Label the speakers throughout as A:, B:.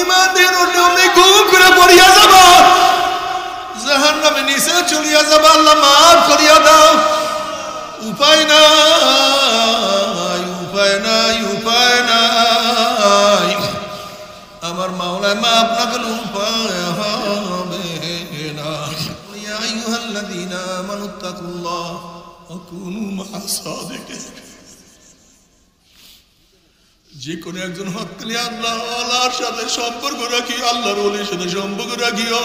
A: ঈমান দিয়ে অমনি গুম করে পড়িয়া যাব, জাহান্নামে নিচে চলিয়া যাব। আল্লাহ মাফ করিয়া দাও। উপায় নাই, উপায় নাই, উপায় নাই। আমার মাওলায় মাফ না করলে উপায় হবে না। ইয়া আইয়ুহাল্লাযীনা আমানুত্তাকুল্লাহ ওয়া কুনু মা'আস সাদিকিন। যে কোনো একজন হক্কানি আল্লাহর সাথে সম্পর্ক রাখি, আল্লাহর ওলির সাথে সম্পর্ক রাখিও।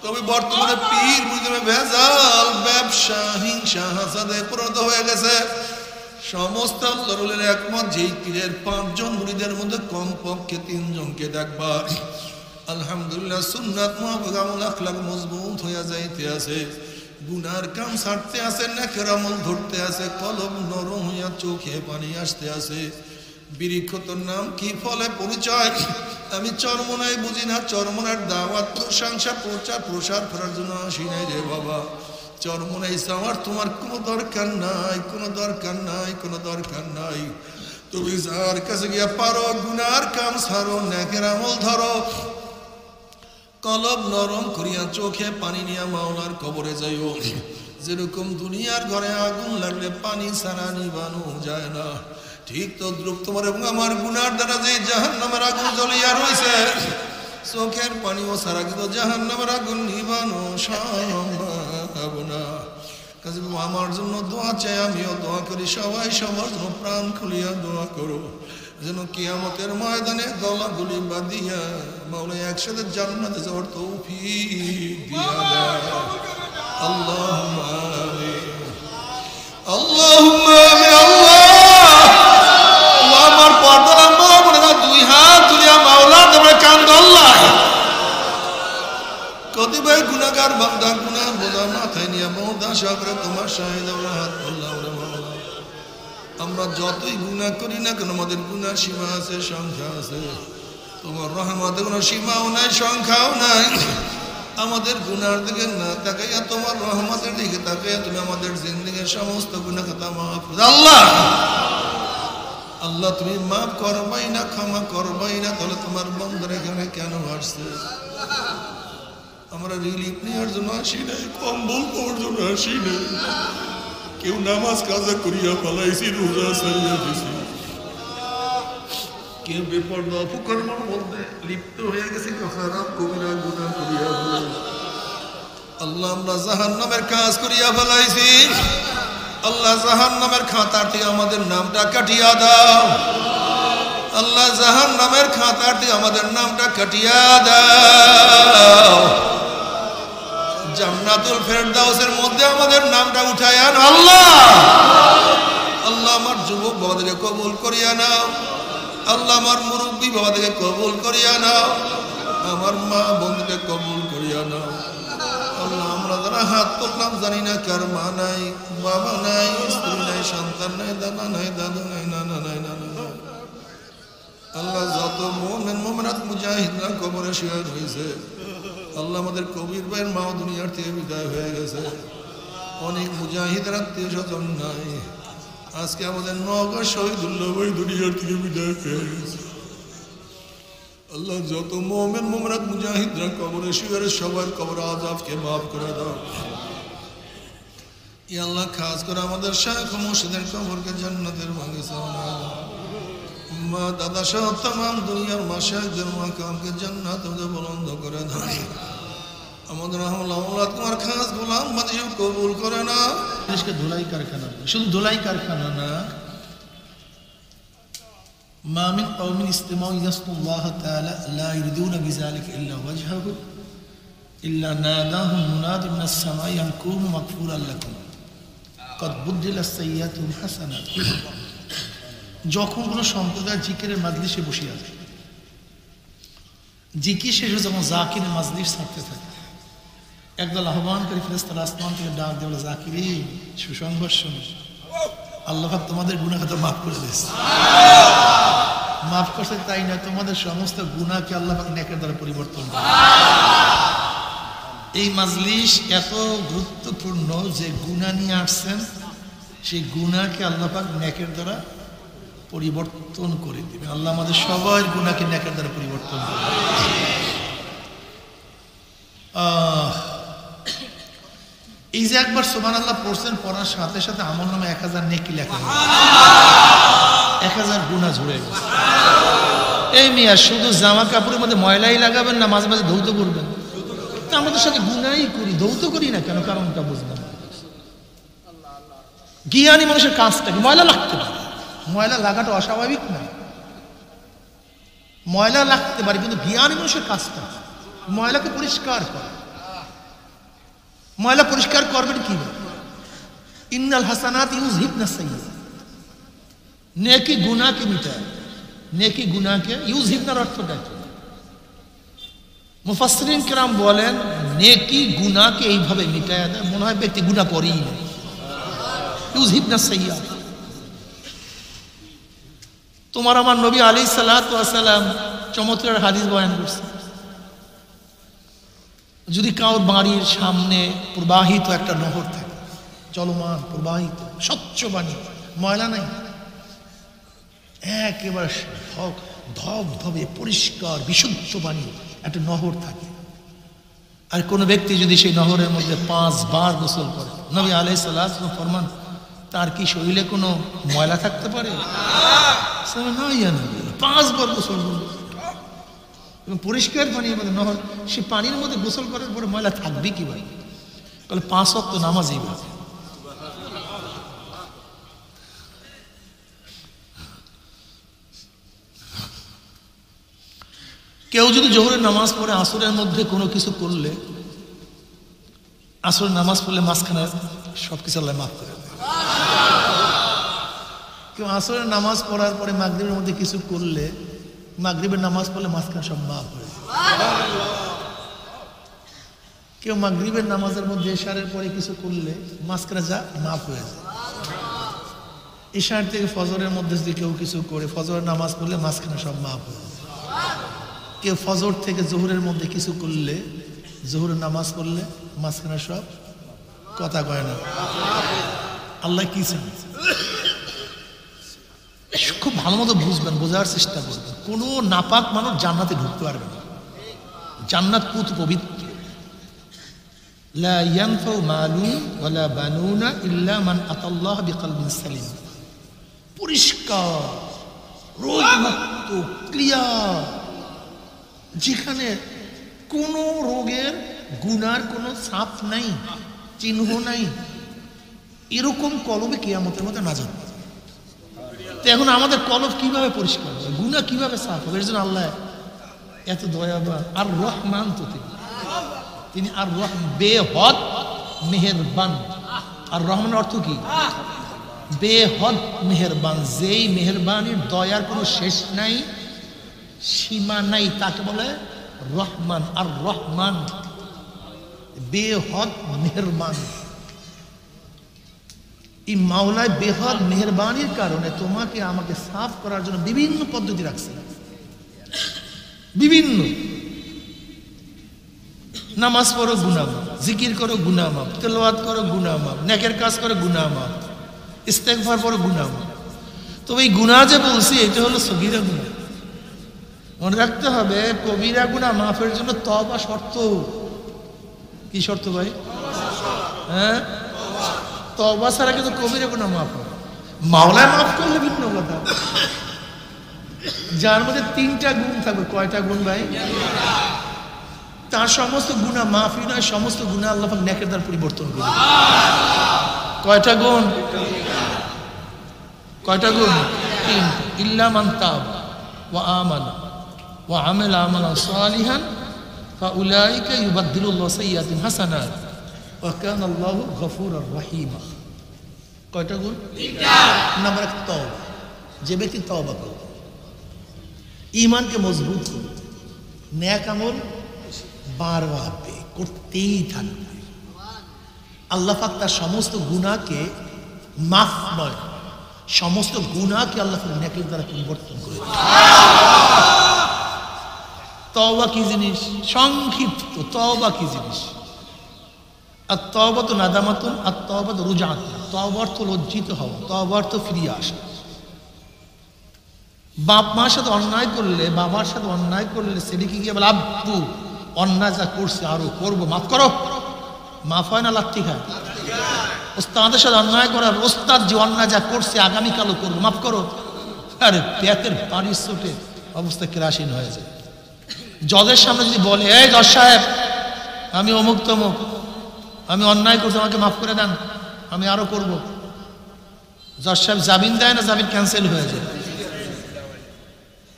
A: তবে বর্তমানে পীর মুরিদে ভেজাল, ব্যবসা, হিংসা, হাসাদে পরিণত হয়ে গেছে। সমস্ত আল্লাহর ওলির একমত, যেই পীরের 5 জন মুরিদের মধ্যে কমপক্ষে 3 জনকে দেখবা আলহামদুলিল্লাহ সুন্নাত মুতাবিক আমল আখলাক মজবুত হইয়া যাইতে আছে, গুনার কাম ছাড়তে আছে, নেকের আমল ধরতে আছে, কলব নরম হইয়া চোখে পানি আসতে আছে। বৃক্ষ তোর নাম কি, ফলে পরিচয় আমি চরমনাই বুঝি না। চরমনার দাওয়াত প্রশংসা প্রচার প্রসার করার জন্য আসি নাই রে বাবা। চরমনাই যাওয়ার তোমার কোনো দরকার নাই, কোনো দরকার নাই, কোনো দরকার নাই। তুমি যার কাছে গিয়া পারো গুনার কাম ছাড়ো, নেকের আমল ধরো, কলব নরম করিয়া চোখে পানি নিয়া মাওলার কবরে যাইও। যেরকম দুনিয়ার ঘরে আগুন লাগলে পানি ছাড়া নিবানো যায় না, ঠিক তদ্রুপ তোমার এবং আমার গুনার দ্বারা যে জাহান্নামের আগুন জ্বলিয়া রয়েছে, চোখের পানিও ছাড়া কিন্তু জাহান্নামের আগুন নিবানো সম্ভব না। কাজে আমার জন্য দোয়া চাই, আমিও দোয়া করি, সবাই সবার জন্য প্রাণ খুলিয়া দোয়া করো, যেন কিয়ামতের ময়দানে গলাগুলি বাঁধিয়া মাওলা একসাথে জান্নাতে যাওয়ার তৌফিক দিয়া দেয়। আল্লাহুম্মা আমিন, আল্লাহুম্মা আমিন। আল্লাহ আমার পর্দার মা বলে না, 2 হাত তুলিয়া মাওলা তোমরা কান্দ। আল্লাহ কতিপয় গুনাহগার বান্দা গুনাহ বোঝা মাথায় নিয়ে মওদা সাগরে তোমার শাহিদ হাত আল্লাহ রে মাওলা। আমরা যতই গুনাহ করি না কেন আমাদের গুনাহ সীমা আছে, সংখ্যা আছে। তোমার রহমতে কোনো সীমাও নাই, সংখ্যাও নাই। আমাদের গুনার দিকে না তাকাইয়া তোমার রহমতের দিকে তাকাইয়া তুমি আমাদের জিন্দেগীর সমস্ত গুনাহ খাতা মাফ করো। আল্লাহ আল্লাহ তুমি মাফ করবাই না, ক্ষমা করবাই না, তাহলে তোমার বন্ধুর এখানে কেন আসছে? আমরা রিলিফ নেওয়ার জন্য আসি নাই, কম্বল পাওয়ার জন্য আসি নাই। কেউ নামাজ কাজা করিয়া পালাইছি, রোজা সারিয়া দিছি, কেউ বেপরদা অপকর্মের মধ্যে লিপ্ত হয়ে গেছে, খারাপ কবিরা গুনাহ করিয়া ফেলাইছি। আল্লাহ আমরা জাহান্নামের কাজ করিয়া ফেলাইছি। আল্লাহ জাহান্নামের খাতার থেকে আমাদের নামটা কাটিয়া দাও। আল্লাহ জাহান্নামের খাতার থেকে আমাদের নামটা কাটিয়া দাও। জান্নাতুল ফেরদাউসের মধ্যে আমাদের নামটা উঠায় আনো। আল্লাহ আল্লাহ আমার যুবক বাবাদেরকে কবুল করিয়া নাও। আল্লাহ আমার মুরব্বী বাবাদেরকে কবুল করিয়া নাও। আমার মা বোনকে কবুল করিয়া নাও। আল্লাহ আমরা যারা হাত তুললাম জানি না কার মা নাই, বাবা নাই, স্ত্রী নাই, সন্তান নাই, দাদা নাই, দাদু নাই, নানা নাই, নানা নাই। আল্লাহ যত মুমিন মুমিনাত মুজাহিদরা কবরে শুয়ে রয়েছে, আল্লাহ আমাদের কবির ভাইয়ের মাও দুনিয়ার থেকে বিদায় হয়ে গেছে। অনেক মুজাহিদের আত্মীয় স্বজন নাই। আজকে আমাদের নওগাঁ শহীদুল্লাহ ভাই দুনিয়ার থেকে বিদায় হয়ে গেছে। আল্লাহ যত মুমিন মুমিনাত মুজাহিদরা কবরে শুয়ে সবার কবর আযাবকে মাফ করে দাও। ইয়া আল্লাহ খাস করে আমাদের শাইখ মুর্শিদের কবরকে জান্নাতের বাগিচা বানাও। মা দাদা সহ तमाम দুনিয়ার মাশায়েখদের মাকামকে জান্নাতে বুলন্দ করে দাও। আমাদের আল্লাহ তোমার খাস গোলাম বানিয়ে কবুল করে না।
B: দেশকে ধুলাই কারখানা, শুধু ধুলাই কারখানা না, ما من قوم استمعوا يذكرون الله تعالى لا يريدون بذلك إلا وجهه إلا ناداهم مناد من السماء أن كونوا مغفورا لكم قد بدلت سيئاتهم حسنات। যখন কোনো সম্প্রদায় জিকিরের মাজলিসে বসে আছে, জিকির শেষ হয়ে যখন জাকিরের মাজলিস ছাড়তে থাকে, একদল আহ্বানকারী ফেরেশতারা আসমান থেকে ডাক দিয়ে বলে, জাকিরি সুসংবাদ শোনো, আল্লাহ পাক তোমাদের গুনাহ খাতা মাফ করে দিয়েছে। মাফ করছে তাই না, তোমাদের সমস্ত গুনাহকে আল্লাহ পাক নেকের দ্বারা পরিবর্তন করে। এই মাজলিস এত গুরুত্বপূর্ণ যে গুনাহ নিয়ে আসছেন, সেই গুনাহকে আল্লাহ পাক নেকের দ্বারা পরিবর্তন করে দিবেন। আল্লাহ আমাদের সবার গুনাহকে নেকের দ্বারা পরিবর্তন করবেন। এই যে একবার সুবহানাল্লাহ পড়ছেন, পড়ার সাথে সাথে আমলনামায় 1000 নেকি লেখা হবে, 1000 গুনাহ ঝরে গেছে। এই মিয়া শুধু জামা কাপড়ের মধ্যে ময়লাই লাগাবেন না, মাঝে মাঝে ধৌত করবেন? তা আমাদের সাথে গুনাহই করি, ধৌত করি না কেন? কারণটা বুঝলাম। জ্ঞানী মানুষের কাজটা কি? ময়লা লাগতে পারে, ময়লা লাগাটা অস্বাভাবিক না, ময়লা লাগতে পারে, কিন্তু জ্ঞানী মানুষের কাজটা ময়লাকে পরিষ্কার করে। ময়লা পরিষ্কার করবেন কি? ইন্নাল হাসানাত ইউযহিবনাস সাইয়্যাত, নেকি গুনাহকে মিটায়। নেকি গুনাহকে, ইউযহিবনার অর্থটা কি? মুফাসসিরিন কিরাম বলেন নেকি গুনাহকে এইভাবে মিটায় দেয়, মনে হয় ব্যক্তি গুনাহ করেই না। ইউযহিবনাস সাইয়্যাত। তোমার আমার নবী আলাইহিস সালাতু ওয়াস সালাম চমৎকার হাদিস বয়ান করছেন, যদি কারোর বাড়ির সামনে প্রবাহিত একটা নহর থাকে, চলমান প্রবাহিত স্বচ্ছ পানি, ময়লা নাই, একেবারে ধবধবে পরিষ্কার বিশুদ্ধ পানি একটা নহর থাকে, আর কোনো ব্যক্তি যদি সেই নহরের মধ্যে 5 বার গোসল করে, নবী আলাইহিস সালাতু ওয়াস সালাম ফরমান তার কি শরীরে কোনো ময়লা থাকতে পারে? না, ইয়া নবী, 5 বার গোসল করবে এবং পরিষ্কার পানির মধ্যে নহর, সে পানির মধ্যে গোসল করার পরে ময়লা থাকবে কি ভাই? বলে 5 ওয়াক্ত নামাজই ভাই। কেউ যদি জোহরের নামাজ পড়ে আসরের মধ্যে কোনো কিছু করলে, আসরের নামাজ পড়লে মাঝখানে সবকিছু আল্লাহ মাফ করে দেয়। কেউ আসরের নামাজ পড়ার পরে মাগরিবের মধ্যে কিছু করলে, মাগরিবের নামাজ পড়লে মাঝখানে সব মাফ হয়ে যায়। কেউ মাগরিবের নামাজের মধ্যে ইশারের পরে কিছু করলে মাঝখানে যা মাফ হয়ে যায়। ইশার থেকে ফজরের মধ্যে যদি কেউ কিছু করে, ফজরের নামাজ পড়লে মাঝখানে সব মাফ হয়ে যায়। কেউ ফজর থেকে জোহরের মধ্যে কিছু করলে, জোহরের নামাজ পড়লে মাঝখানে সব, কথা কয় না, আল্লাহ কি চান খুব ভালো মতো বুঝবেন, বোঝার চেষ্টা করবেন। কোনো নাপাক মানুষ জান্নাতে ঢুকতে পারবে না। জান্নাত পুত পবিত্র, লা ইয়ানফাউ মালুন ওয়ালা বানুনা ইল্লা মান আতাল্লাহ বিকলবিন সালিম। পরিষ্কার, রোগমুক্ত, ক্লিয়ার, যেখানে কোনো রোগের গুনার কোনো ছাপ নাই, চিহ্ন নাই, এরকম কলবে কিয়ামতের মধ্যে নাজাত। এখন আমাদের কলব কিভাবে পরিষ্কার হবে, গুনাহ কিভাবে সাফ হবে? এর জন্য আল্লাহ এত দয়াবান। আর রহমান তো তিনি আর বেহদ মেহেরবান। আর রহমানের অর্থ কি? বেহদ মেহেরবান। যেই মেহেরবানির দয়ার কোনো শেষ নাই, সীমা নাই, তাকে বলে রহমান। আর রহমান বেহদ মেহেরবান। এই মাওলায় বেহদ মেহেরবানির কারণে তোমাকে আমাকে সাফ করার জন্য বিভিন্ন পদ্ধতি রাখছে, বিভিন্ন। নামাজ পড়ো গুনাহ মাফ, জিকির করো গুনাহ মাফ, তেলাওয়াত করো গুনাহ মাফ, নেকের কাজ করো গুনাহ মাফ, ইস্তেগফার করো গুনাহ মাফ। তবে এই গুনাহ যে বলছি এটা হলো সগীরা গুনাহ। মনে রাখতে হবে কবিরা গুনাহ মাফের জন্য তওবা শর্ত। কি শর্ত ভাই? হ্যাঁ, তওবা ছাড়া কিন্তু কবিরা গুনাহ মাফ হয়। মাওলায় মাফ করলে ভিন্ন কথা, যার মধ্যে 3টা গুণ থাকবে। কয়টা গুণ ভাই? তার সমস্ত গুনাহ মাফই নয়, সমস্ত গুনাহ আল্লাহ পাক নেকের দ্বারা পরিবর্তন করে। কয়টা গুণ? কয়টা গুণ? 3। ইল্লা মান তাব ওয়া আমানা ওয়া আমিলা আমালান সালিহান ফাউলাইকা ইউবাদদিলুল্লাহু সাইয়্যাতিহিম হাসানাত ওয়া কানা আল্লাহু গফুরুর রহিম। কয়টা গুণ? 3টা। নাম্বার 1 তওবা। যে ব্যক্তি তওবা করে, ঈমানকে মজবুত করে, নেক আমল বাড়াবে, করতেই থাকবে, আল্লাহ পাক তার সমস্ত গুনাহকে মাফ নয়, সমস্ত গুনাহকে আল্লাহ পাক নেকের দ্বারা পরিবর্তন করে দেয়। তওবা কি জিনিস? সংক্ষিপ্ত তওবা কি জিনিস? আর তওবা তো নাদামাতুন, আর তওবা তো রুজাত। তওবা অর্থ লজ্জিত হওয়া, তওবা অর্থ ফিরিয়ে আসা। বাপ মার সাথে অন্যায় করলে, বাবার সাথে অন্যায় করলে সেদিকে গিয়ে বলে আব্বু অন্যায় যা করছে আরো করবো, মাফ করো। মাফ হয় না লাত্তি খায়? ওস্তাদের সাথে অন্যায় করার, ওস্তাদ যে অন্যায় যা করছে আগামীকালও করবো, মাফ করো। আরে পেটের পানি ছোটে অবস্থা কেরাসিন হয়ে যায়। জজের সামনে যদি বলে এই জজ সাহেব আমি অমুক তমুক, আমি অন্যায় করছি, আমাকে মাফ করে দেন, আমি আরো করব, জজ সাহেব জামিন দেয় না, জামিন ক্যান্সেল হয়ে যায়।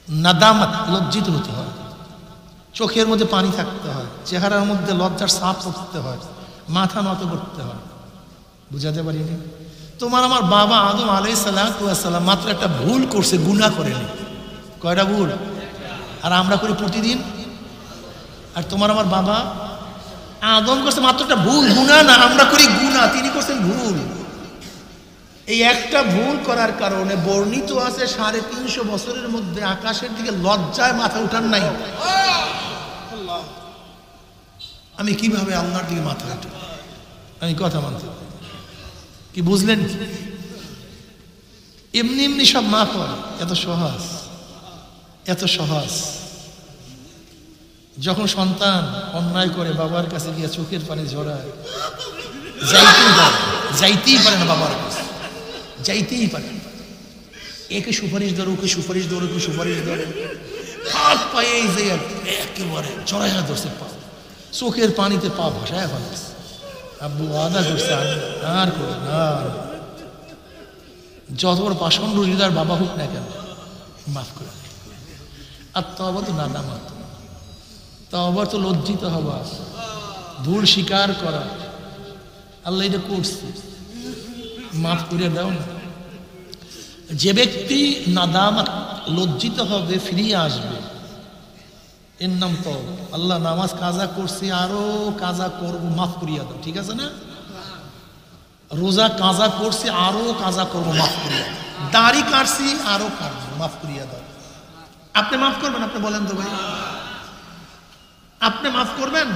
B: নাদামাত, লজ্জিত হতে হয়, চোখের মধ্যে পানি থাকতে হয়, চেহারার মধ্যে লজ্জার ছাপ করতে হয়, মাথা নত করতে হয়। বুঝাতে পারিনি? তোমার আমার বাবা আদম আলাইহিস সালাম মাত্র একটা ভুল করছে, গুনাহ করেনি। কয়টা ভুল? আর আমরা করি প্রতিদিন। আর তোমার আমার বাবা আদম করছে মাত্র একটা ভুল, গুনাহ না, আমরা করি গুনাহ, তিনি করছেন ভুল। এই একটা ভুল করার কারণে বর্ণিত আছে 350 বছরের মধ্যে আকাশের দিকে লজ্জায় মাথা উঠান নাই। আমি কিভাবে আল্লাহর দিকে মাথা উঠি? আমি কথা মানতে, কি বুঝলেন? এমনি এমনি সব মাফ হয়, এত সহজ, এত সহজ। যখন সন্তান অন্যায় করে বাবার কাছে গিয়ে চোখের পানি ঝরায়, যাইতেই পারে না বাবার কাছে, যাইতেই পারে না। একে সুপারিশ ধরো, ওকে সুপারিশ ধরো, ওকে সুপারিশ ধরো, হাত পায়ে এই যে একেবারে চড়াইয়া ধরছে, পা চোখের পানিতে পা ভাসায় ফেলেছে। আব্বু আদা করছে আর করে না, যত বড় পাষণ্ড হৃদয়ের বাবা হোক না কেন, মাফ করে। আর তবা তো নাদামাত, তবা তো লজ্জিত হওয়া, ভুল স্বীকার করা, আল্লাহ এটা করছে, মাফ করে দাও না। যে ব্যক্তি নাদামাত, লজ্জিত হবে, ফিরিয়ে আসবে, এর নাম তো আল্লাহ নামাজ কাজা করছি আরো কাজা করবো, মাফ করিয়া দাও, ঠিক আছে না? রোজা কাজা করছি আরো কাজা করবো, মাফ করিয়া দাও। দাড়ি কাটছি আরো কাটবো, মাফ করিয়া দাও। আপনি মাফ করবেন? আপনি বলেন তো ভাই, আপনি মাফ করবেন?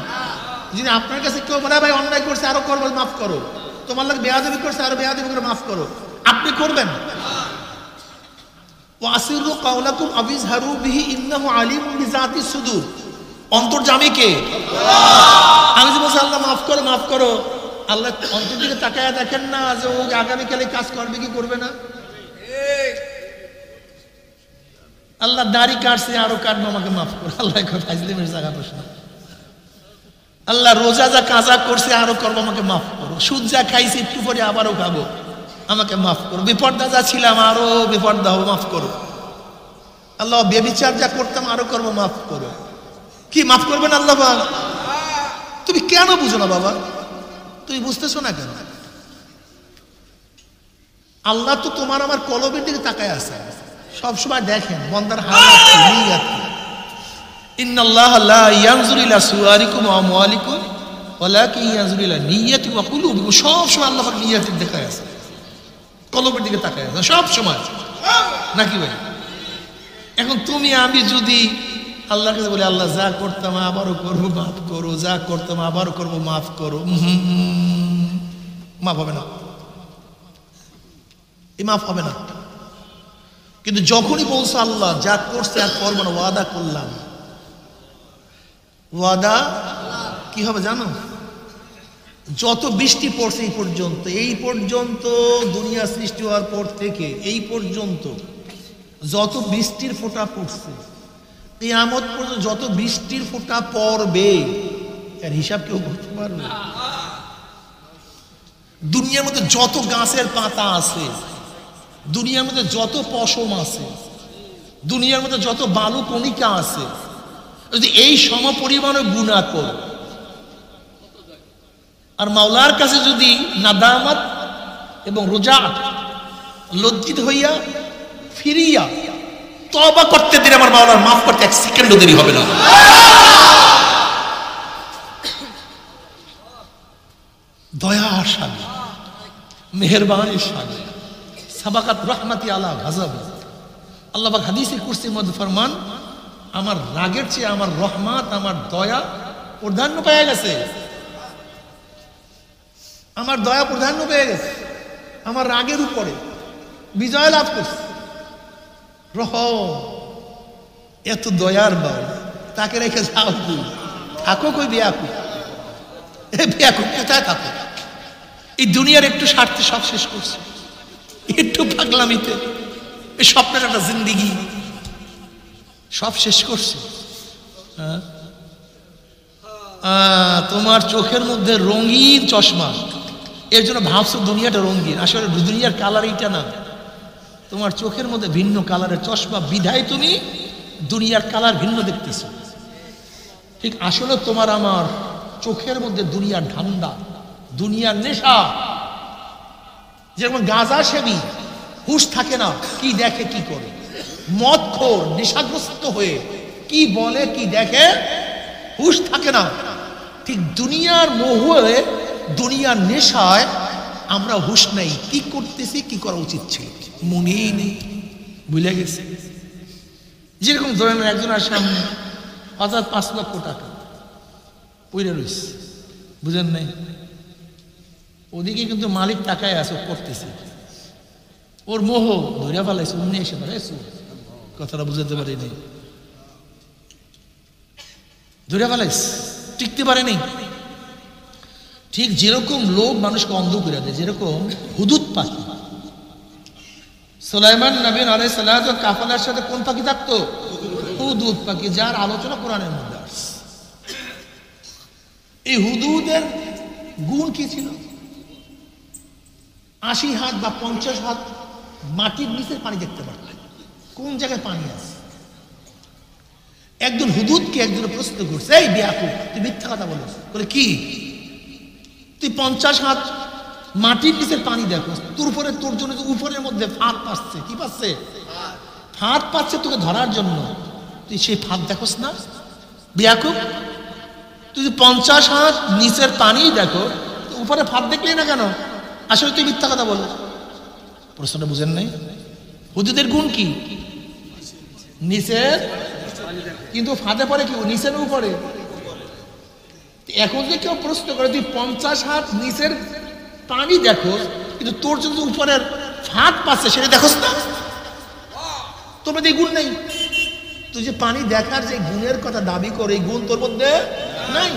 B: যদি আপনার কাছে কেউ বলে ভাই অন্যায় করছে আরো করবো, মাফ করো, তোমার লাগে বেয়াদবি করছে আরো বেয়াদবি করে মাফ করো, আপনি করবেন? ওয়াসিরু কাওলাকুম আবিজহারু বিহি ইন্নাহু আলিমুন বিযাতিস সুদূর। অন্তর্যামী কে? আমি যে বলছি আল্লাহ মাফ করো, মাফ করো, আল্লাহ অন্তর দিকে তাকায় দেখেন না যে ও আগামীকালে কাজ করবে কি করবে না? আল্লাহ দাড়ি কাটছে আরো কাটবো, আমাকে মাফ করো, আল্লাহ ফাজলিমের জায়গা প্রশ্ন। আল্লাহ রোজা যা কাজা করছে আরো করবো, আমাকে মাফ করো। সুদ যা খাইছি একটু পরে আবারও খাবো, আমাকে মাফ করো। বিপর্দা যা ছিলাম আরো বিপর্দা হবো, মাফ করো। আল্লাহ বেবিচার যা করতাম আরো করবো, মাফ করো। কি মাফ করবেন আল্লাহ? তুমি কেন বুঝো না বাবা? তুমি বুঝতেছো না কেন? আল্লাহ তো তোমার আমার কলবের দিকে তাকায় আছে, সবসময় দেখেন বন্দার হালাত কি, নিয়ত কি। ইন্নাল্লাহা লা ইয়ানজুরু ইলা সুওয়ারিকুম ওয়া আমওয়ালিকুম ওয়ালাকিন ইয়ানজুরু ইলা নিয়্যাতিকুম ওয়া কুলুবিকুম। সবসময় আল্লাহ পাক নিয়তের দেখায় আছে, কলবের দিকে তাকায় আছে সব সময়, নাকি ভাই? এখন তুমি আমি যদি আল্লাহর কাছে বলি আল্লাহ যা করতাম আবারও করবো, মাফ করো, যা করতাম আবারও করবো, মাফ করো, মাফ হবে না, এই মাফ হবে না। কিন্তু যখনই বলছো আল্লাহ যা করছে আর করবো না, ওয়াদা করলাম, ওয়াদা কি হবে জানো? যত বৃষ্টি পড়ছে এই পর্যন্ত দুনিয়া সৃষ্টি হওয়ার পর থেকে এই পর্যন্ত যত বৃষ্টির ফোঁটা পড়ছে, কিয়ামত পর্যন্ত যত বৃষ্টির ফোঁটা পড়বে এর হিসাব কেউ করতে পারবে? দুনিয়ার মধ্যে যত গাছের পাতা আছে, দুনিয়ার মধ্যে যত পশম আছে, দুনিয়ার মধ্যে যত বালু কণিকা আছে, যদি এই সমপরিমাণে গুনাহ করো আর মাওলার কাছে যদি নাদামাত এবং রোজাত লজ্জিত হইয়া ফিরিয়া তওবা করতে দিলে আমার মাওলার মাফ করতে এক সেকেন্ডও দেরি হবে না। দয়ার সাগর, মেহেরবানির সাগর, সাবাকাত রহমাতি আলা গাযাব। আল্লাহ পাক হাদিসে কুরসির মধ্যে ফরমান, আমার রাগের চেয়ে আমার রহমত, আমার দয়া প্রাধান্য পেয়ে গেছে, আমার দয়া প্রাধান্য পেয়ে গেছে, আমার রাগের উপরে বিজয় লাভ করছে। রহম, এত দয়ার বাবা, তাকে রেখে যাও কি? থাকো কই বেয়াকু, বেয়াকু কোথায় থাকো? এই দুনিয়ার একটু স্বার্থে সব শেষ করছে, একটু পাগলামিতে, এই স্বপ্নের একটা জিন্দিগি সব শেষ করছে। তোমার চোখের মধ্যে রঙিন চশমা, এর জন্য ভাবছো দুনিয়াটা রঙিন, আসলে দুনিয়ার কালার এইটা না, তোমার চোখের মধ্যে ভিন্ন কালারের চশমা, বিধায় তুমি দুনিয়ার কালার ভিন্ন দেখতেছো। ঠিক আসলে তোমার আমার চোখের মধ্যে দুনিয়ার ঠান্ডা, দুনিয়ার নেশা। যেমন গাঁজা সেবী হুঁশ থাকে না, কি দেখে কি করে, মদখোর নেশাগ্রস্ত হয়ে কি বলে কি দেখে, হুঁশ থাকে না। ঠিক দুনিয়ার মোহে, দুনিয়ার নেশায় আমরা হুঁশ নেই, কি করতেছি, কি করা উচিত ছিল মনেই নেই, ভুলে গেছে। যেরকম ধরেন একজনের সামনে 5 লক্ষ টাকা পইরা রইছে, বুঝেন নাই, ওদিকে কিন্তু মালিক টাকায় আছে, করতেছে, ওর মোহ ধরিয়া ফেলাইছে, অমনি এসে ফেলাইছে, কথাটা বুঝাতে পারি নাই, ধরিয়া ফেলাইছে, টিকতে পারে নাই। ঠিক যেরকম লোভ মানুষকে অন্ধ করে দেয়, যেরকম হুদুদ পাখি, সুলাইমান নবী আলাইহিস সালাতু কাফেলার সাথে কোন পাখি থাকতো? হুদুদ পাখি, যার আলোচনা কোরআনের মধ্যে আসছে। এই হুদুদের গুণ কি ছিল? 80 হাত বা 50 হাত মাটির নিচের পানি দেখতে পারত, কোন জায়গায় পানি আছে। একজন হুদুদকে একজন প্রশ্ন করছে, এই বেয়াকুব তুই মিথ্যা কথা বলিস, বলে কি তুই 50 হাত মাটির নিচের পানি দেখো, তোর উপরে, তোর জন্য উপরের মধ্যে ফাঁদ পাচ্ছে, কি পাচ্ছে? ফাঁদ পাচ্ছে তোকে ধরার জন্য, তুই সেই ফাঁদ দেখোস না বেয়াকুব? তুই 50 হাত নিচের পানি দেখো, উপরে ফাঁদ দেখলি না কেন? আসলে তুই মিথ্যা কথা বলো। প্রশ্নটা বুঝেন নাই? হুদুদের গুণ কি? নিচের, কিন্তু ফাঁদে পড়ে কি নিচের উপরে। এখন যে কেউ প্রশ্ন করে তুই 50 হাত নিচের পানি দেখো, কিন্তু তোর জন্য উপরের ফাঁদ পাচ্ছে, সেটা দেখোস না, তোর মধ্যে এই গুণ নেই। তুই যে পানি দেখার যে গুণের কথা দাবি করে, এই গুণ তোর মধ্যে নাই,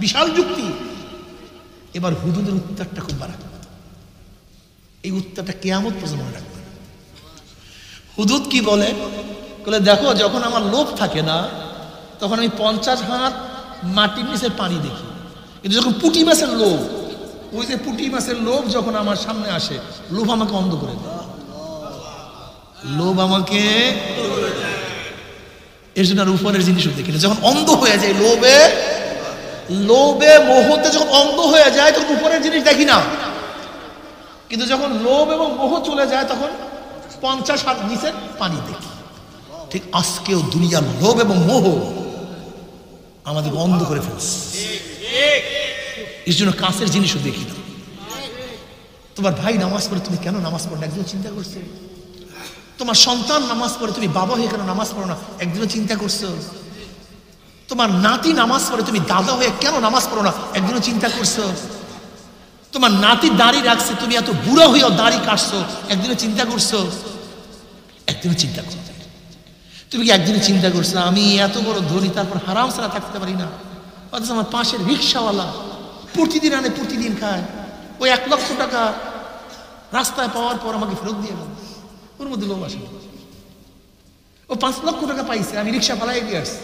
B: বিশাল যুক্তি। এবার হুদুদের উত্তরটা খুব বাড়া, এই উত্তরটা কিয়ামত পর্যন্ত মনে রাখবে। হুদুদ কি বলে? বলে দেখো, যখন আমার লোভ থাকে না, তখন আমি 50 হাত মাটির নিচে পানি দেখি, কিন্তু যখন পুঁটি মাছের লোভ, ওই যে পুঁটি মাছের লোভ যখন আমার সামনে আসে, লোভ আমাকে অন্ধ করে দেয়, লোভ আমাকে, এর জন্য আর উপরের জিনিসও দেখি না। যখন অন্ধ হয়ে যায় লোভে, লোভে মোহতে যখন অন্ধ হয়ে যায়, তখন উপরের জিনিস দেখি না। কিন্তু যখন লোভ এবং মোহ চলে যায়, তখন 50 হাত নিচের পানি দেখি। ঠিক আজকেও দুনিয়ার লোভ এবং মোহ আমাদের অন্ধ করে ফেলছে, এর জন্য কাছের জিনিসও দেখি না। তোমার ভাই নামাজ পড়ে, তুমি কেন নামাজ পড়ো না, একদিন চিন্তা করছো? তোমার সন্তান নামাজ পড়ে, তুমি বাবা হয়ে কেন নামাজ পড়ো না, একদিনও চিন্তা করছো? তোমার নাতি নামাজ পড়ে, তুমি দাদা হয়ে কেন নামাজ পড়ো না, একদিনও চিন্তা করছো? তোমার নাতি দাড়ি রাখছে, তুমি এত বুড়া হয়েও দাড়ি কাটছো, একদিনও চিন্তা করছো? একদিনও চিন্তা করছো? তুমি কি একদিনও চিন্তা করছো আমি এত বড় ধনী, তারপর হারাম ছাড়া থাকতে পারি না? অথচ আমার পাশের রিক্সাওয়ালা প্রতিদিন আনে, প্রতিদিন খায়, ওই 1 লক্ষ টাকা রাস্তায় পাওয়ার পর আমাকে ফেরত দিয়ে গেল, ওর মধ্যে লোভ আসে। ও 5 লক্ষ টাকা পাইছে, আমি রিক্সা পালাই দিয়ে আসছি,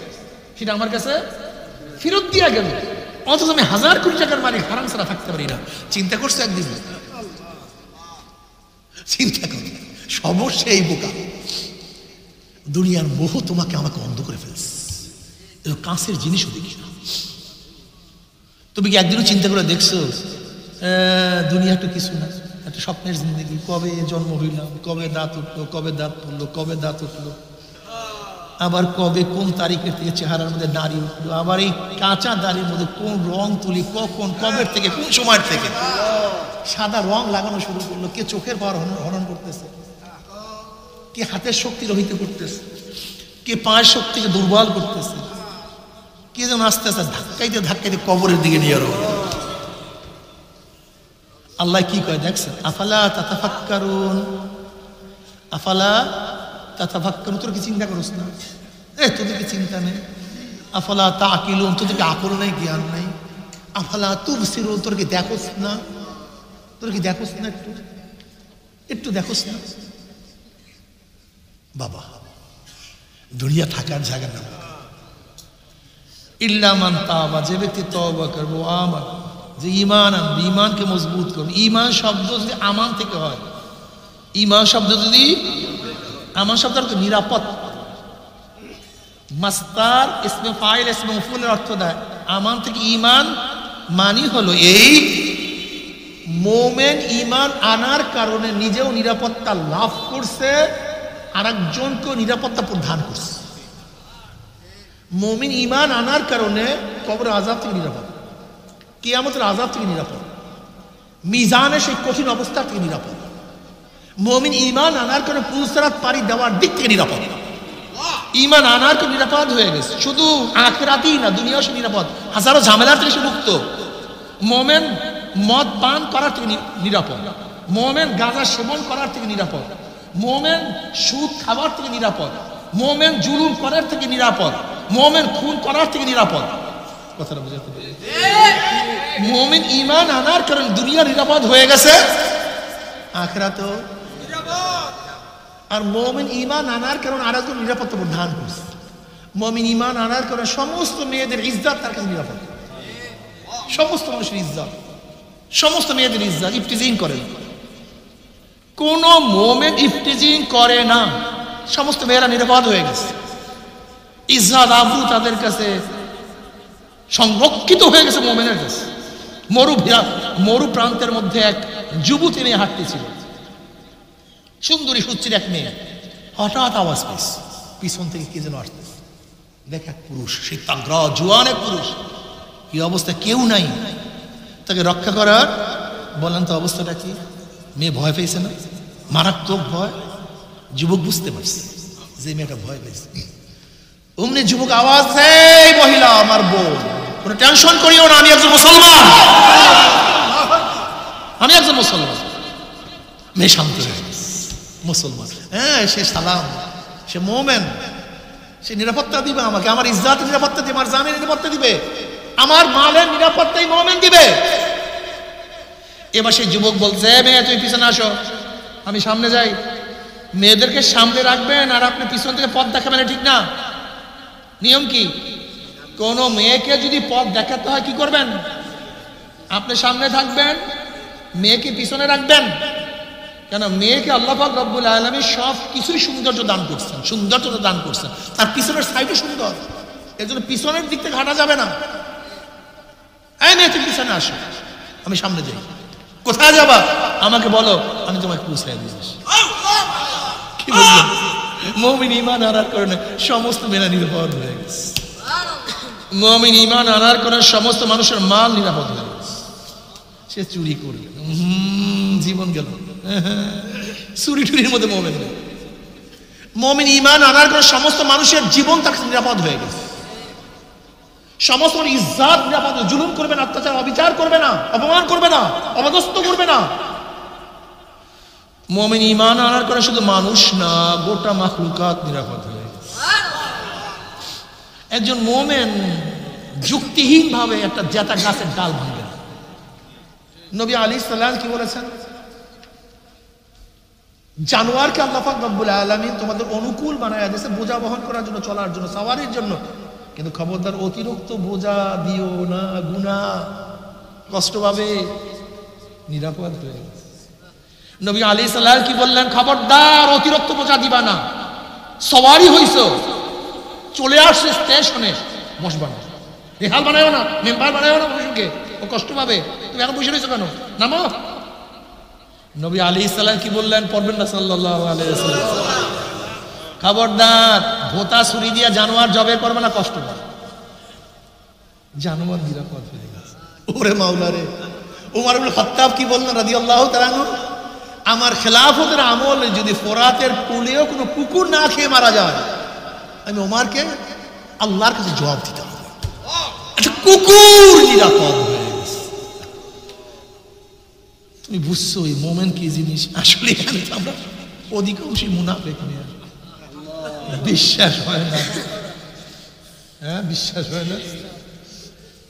B: সেটা আমার কাছে ফেরত দিয়ে গেল, অথচ আমি 1000 কোটি টাকার মালিক, হারাম ছাড়া থাকতে পারি না। চিন্তা করছো একদিন? চিন্তা করো, সমস্যা এই বোকা, দুনিয়ার মোহ তোমাকে আমাকে অন্ধ করে ফেলছে, কাছের জিনিসও দেখি না। তুমি কি একদিনও চিন্তা করে দেখছো দুনিয়া তো কিছু না, একটা স্বপ্নের জিন্দগি, কবে জন্ম হইলাম, কবে দাঁত উঠলো, কবে দাঁত পড়লো, কবে দাঁত উঠলো, আবার কবে কোন তারিখের থেকে চেহারার মধ্যে দাড়ি উঠলো, আবার এই কাঁচা দাড়ির মধ্যে কোন রং তুলি, কখন, কবের থেকে, কোন সময়ের থেকে সাদা রং লাগানো শুরু করলো, কে চোখের পাওয়ার হরণ করতেছে, কে হাতের শক্তি রহিত করতেছে, কে পায়ের শক্তিকে দুর্বল করতেছে, কে যেন আস্তে আস্তে ধাক্কাইতে ধাক্কাইতে কবরের দিকে নিয়ে যাবে। আল্লাহ কি কয় দেখছেন? আফালা তাতাফাক্কারুন, আফালা তাতাফাক্কারু, তোর কি চিন্তা করছ না? তোদের কি চিন্তা নেই? আফালা তাকিলুন, তোদের কি আকল নাই, জ্ঞান নাই? আফালা তুবসিরুন, তোর কি দেখোস না? তোর কি দেখোস না? একটু দেখোস না? বাবা, দুনিয়া থাকার জায়গা না। ইল্লা মান তাবা, যে ব্যক্তি তওবা করবে, আমান, যে ঈমান আনবে, ঈমানকে মজবুত করবে। ঈমান শব্দ যদি আমান থেকে হয়, ঈমান শব্দ যদি, আমান শব্দ অর্থ নিরাপদ। মাস্তার ইসমে ফাইল ইসমে মফউলের অর্থ দেয়। আমান থেকে ঈমান মানি হলো এই, মুমিন ঈমান আনার কারণে নিজেও নিরাপত্তা লাভ করছে, আরেকজনকেও নিরাপত্তা প্রদান করছে। মুমিন ঈমান আনার কারণে কবরের আযাব থেকে নিরাপদ, কিয়ামতের আযাব থেকে নিরাপদ, মিজানে সেই কঠিন অবস্থা থেকে নিরাপদ। মুমিন ঈমান আনার কারণে পুলসিরাত পাড়ি দেওয়ার দিক থেকে নিরাপদ। ঈমান আনার কারণে নিরাপদ হয়ে গেছে। শুধু আখিরাতেই না, দুনিয়াও সে নিরাপদ, হাজারো ঝামেলার থেকে সে মুক্ত। মুমিন মদ পান করার থেকে নিরাপদ, মুমিন গাঁজা সেবন করার থেকে নিরাপদ, মুমিন সুদ খাবার থেকে নিরাপদ, মুমিন জুলুম করার থেকে নিরাপদ, মুমিন খুন করার থেকে নিরাপদ। কথাটা বুঝাতে পারি? মুমিন ঈমান আনার কারণে দুনিয়া নিরাপদ হয়ে গেছে, আখিরাতেও নিরাপদ। আর মুমিন ঈমান আনার কারণে আরেকজন নিরাপত্তা প্রদান করছে। মুমিন ঈমান আনার কারণে সমস্ত মেয়েদের ইজ্জত তার কাছে নিরাপদ। সমস্ত মানুষের ইজ্জত, সমস্ত মেয়েদের ইজ্জত। ইফতিজিং করে না, কোন মুমিন ইফতিজিং করে না, সমস্ত মেয়েরা নিরাপদ হয়ে গেছে। ইজ্জত আবরু তাদের কাছে সংরক্ষিত হয়ে গেছে মুমিনের কাছে। মরু প্রান্তের মধ্যে এক যুবতী মেয়ে হাঁটতেছিল, সুন্দরী সুচির এক মেয়ে। হঠাৎ আওয়াজ পেয়েছে, পিছন থেকে কে যেন আসতেছে। দেখ এক পুরুষ, সেই তাগড়া জোয়ান এক পুরুষ, কি অবস্থা, কেউ নাই তাকে রক্ষা করার। বলেন তো অবস্থাটা কি? মেয়ে ভয় পেয়েছে না? মারাত্মক ভয়। যুবক বুঝতে পারছে যে মেয়েটা ভয় পেয়েছে। অমনি যুবক আওয়াজ, এই মহিলা আমার বোন, কোনো টেনশন করিও না, আমি একজন মুসলমান, আমি একজন মুসলমান। মেয়ে শান্ত হয়ে গেছে, মুসলমান। হ্যাঁ, সে সালাম, সে মুমিন, সে নিরাপত্তা দিবে আমাকে, আমার ইজ্জতের নিরাপত্তা দিবে, আমার জানের নিরাপত্তা দিবে, আমার মালের নিরাপত্তাই মুমিন দিবে। এবার সেই যুবক বলছে, মেয়ে তুমি পিছনে আসো, আমি সামনে যাই। মেয়েদেরকে সামনে রাখবেন আর আপনি পিছন থেকে পথ দেখাবেন, ঠিক না? নিয়ম কি? কোন মেয়েকে যদি পথ দেখাতে হয় কি করবেন? আপনি সামনে থাকবেন, মেয়েকে পিছনে রাখবেন। কেন? মেয়েকে আল্লাহ পাক রব্বুল আলামিন সব কিছুরই সৌন্দর্য দান করছেন, সৌন্দর্যতা দান করছেন, তার পিছনের সাইডও সুন্দর, এর জন্য পিছনের দিক থেকে হাঁটা যাবে না। এই মেয়ে তুমি পিছনে আসো, আমি সামনে যাই। কোথায় যাবা? আমাকে বলো, আমি তোমাকে পৌঁছায় দিয়ে আসি। কি বলবেন? মুমিন ঈমান আনার কারণে সমস্ত মেয়েরা নিরাপদ হয়ে গেছে। মুমিন ঈমান আনার কারণে সমস্ত মানুষের মাল নিরাপদ হয়ে গেছে। সে চুরি করবে, জীবন গেল। চুরি টুরির মধ্যে মুমিন নেই। মুমিন ঈমান আনার কারণে সমস্ত মানুষের জীবন তার নিরাপদ হয়ে গেছে। সমস্ত ইজ্জত নিরাপদ, জুলুম করবে না, অত্যাচার অবিচার করবে না, অপমান করবে না, অপদস্থ করবে না। মুমিন ঈমান আনার কারণে শুধু মানুষ না, গোটা মাখলুকাত নিরাপদ হয়ে গেছে। একজন মুমিন যুক্তিহীন ভাবে একটা জেতা গাছের ডাল ভাঙবে না। নবী আলাইহিস সালাম কি বলেছেন? জানোয়ারকে আল্লাহ পাক রব্বুল আলামিন তোমাদের অনুকূল বানায়া দিয়েছে বোঝা বহন করার জন্য, চলার জন্য, সাওয়ারির জন্য, কিন্তু খবরদার অতিরিক্ত বোঝা দিও না, গুনাহ, কষ্ট পাবে, নিরাপদ হয়ে গেছে। নবী আলাইহিস সালাম কি বললেন? খবরদার অতিরিক্ত বোঝা দিবা না। সওয়ারি হইছো, চলে আসছে স্টেশনে, বসবা না, রেহাল বানায়ও না, মেম্বার বানায়ও না, পশুকে ও কষ্ট পাবে। তুমি এখন বসে রয়েছো কেন? নামো। নবী আলাইহিস সালাম কি বললেন? পড়বেন না সাল্লাল্লাহু আলাইহি ওয়াসাল্লাম, খবরদার ভোতা ছুরি দিয়া জানোয়ার জবে করবে না, কষ্ট পাবে। জানোয়ার নিরাপদ হয়ে গেছে। ওরে মাওলা রে! ওমর ইবনে খাত্তাব কি বললেন রাদিয়াল্লাহু তাআলা আনহু? আমার খেলাফতের আমলে যদি ফোরাতের কুলেও কোনো কুকুর না খেয়ে মারা যায়, আমি ওমরকে আল্লাহর কাছে জবাব দিতে হবে। একটা কুকুর নিরাপদ হয়ে গেছে। তুমি বুঝছো এই মোমেন্ট কি জিনিস? আসলে আমরা অধিকাংশই মুনাফিক। বিশ্বাস হয় না, হ্যাঁ বিশ্বাস হয় না।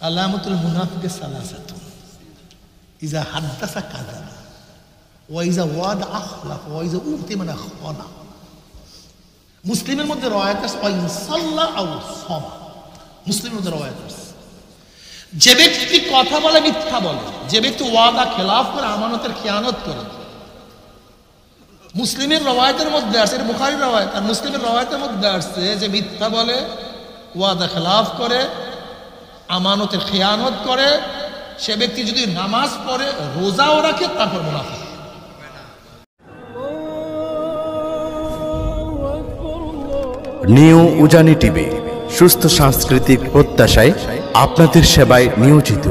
B: আলামাতুল মুনাফিক সালাসাতুন, ইজা হাদ্দাসা কাযাবা ওয়া ইজা ওয়াদা আখলাফা ওয়া ইজা উতিমানা খানা। মুসলিমের মধ্যে রওয়ায়াত আছে ওয়া ইন সাল্লা আও সামা, মুসলিমের মধ্যে রওয়ায়াত আছে যে ব্যক্তি কথা বলে মিথ্যা বলে, যে ব্যক্তি ওয়াদা খেলাফ করে, আমানতের খেয়ানত করে। মুসলিমের রওয়ায়াতের মধ্যে আছে, এটা বুখারীর রওয়ায়াত আর মুসলিমের রওয়ায়াতের মধ্যে আছে যে মিথ্যা বলে, ওয়াদা খেলাফ করে, আমানতের খেয়ানত করে, সে ব্যক্তি যদি নামাজ পড়ে রোজাও রাখে তারপর মুনাফিক।
C: নিউ উজানি টিভি, সুস্থ সাংস্কৃতিক প্রত্যাশায় আপনাদের সেবায় নিয়োজিত।